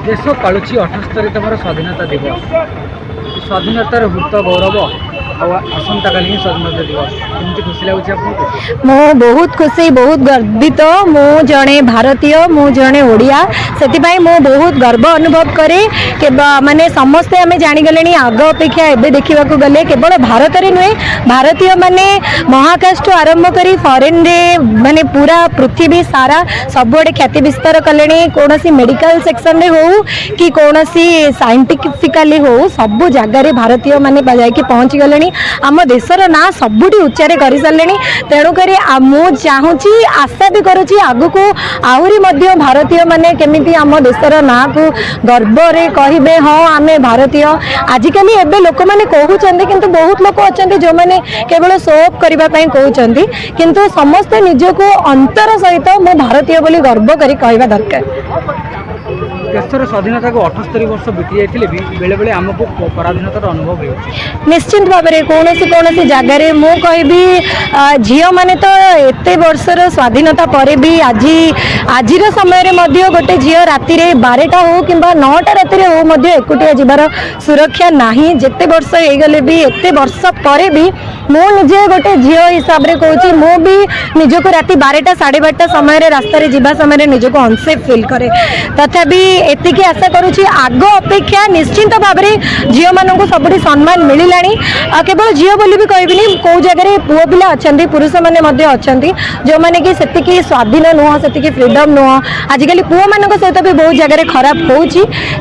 देश पालुची 78तम स्वाधीनता दिवस स्वाधीनतार भूत गौरव आसंता काली स्वाधीनता दिवस एमती खुशी लगुच मो बहुत खुशी बहुत गर्वित मु जड़े भारतीय मु जड़े ओडिया से बहुत गर्व अनुभव करे के माने समस्ते आम जागले आग अपेक्षा एवं देखा गले केवल भारत में नुहे भारतीय माने महाकाश ठू आरंभ कर फॉरेन रे माने पूरा पृथ्वी सारा सबुआड़े ख्याति विस्तार कले कौन मेडिकल सेक्शन रे हो कि कौन साइंटिफिकाली हो सब जगार भारतीय माने जाकि पहुँची गले आम देशर ना सबुठी उच्चारे कर सारे तेणुक मु चाहूँगी आशा भी करुँची आग को आहरी भारतीय माने केमिति आम देशर ना को गर्व रे कहे हाँ आम भारतीय आजिकल एवं लोक मैंने कहते किंतु बहुत लोक अच्छा जो मैंने केवल शो अफ करने कहते किंतु समस्ते निजको अंतर सहित मु भारतीय बोली गर्व करी कहवा दरकार। देशर स्वाधीनता को 78 वर्ष बीती जाते भी बेले बेले आमको पराधीनतार अनुभव हो निश्चिंत भाव में कौन सी जगार मु कहि झील मैंने तो एत वर्षर स्वाधीनता पर भी आज समय गोटे झील राति 12टा हो कि 9टा राति हो एकुटिया जीवार सुरक्षा नहीं जिते वर्ष हो गले भी एत वर्ष पर भी मु निजे गोटे झील हिसाब से कहूँ मु भी निजक राति 12टा 12:30 समय रास्तार जावा समय निजक अनसेफ फिल करे तथापि एतिकी आशा करुँची आग अपेक्षा निश्चिंत भाव में झील मानू सब सम्मान मिलला केवल झील बोली भी कहबिनी कौ जगह पुओ पिला अच्छा पुरुष मैंने अच्छा जो मैंने कि से स्वाधीन नुह से फ्रीडम नुह आजिकल पुओ मान सहित भी बहुत जगह खराब हो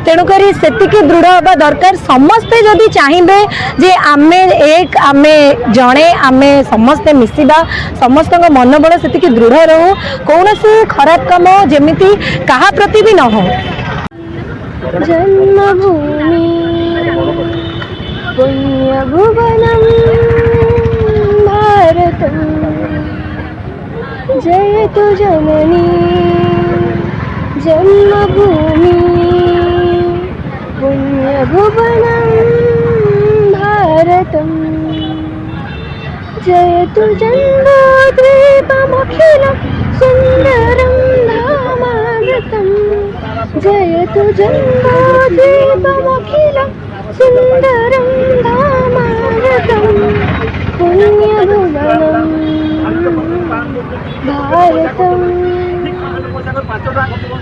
तेणुक से दृढ़ हवा दरकार समस्ते जदि चाहिए जे आमे एक आमे जड़े आमे समस्ते मिसिबा समस्त मनोबल से दृढ़ रहू कौन खराब कम जमीती कहा प्रति भी न हो। जन्मभूमि पुण्यभुवनं भारतं जयतु जननी जन्मभूमि पुण्यभुवनं भारतं जयतु जन्मद्वीपमखिलं सुन्दरं धामागतम् जयतु जन्मद्वीपमखिलं सुन्दरं धामागतं पुण्यभुवनं भारतं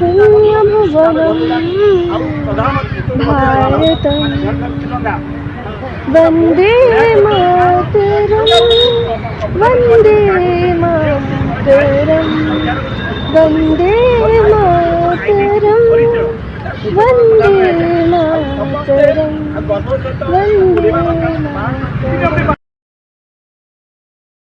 पुण्यभुवनं भारतं वन्दे मातरं वन्दे मातरं वन्दे मातरं वन्दे मातरं वन्दे मातरं।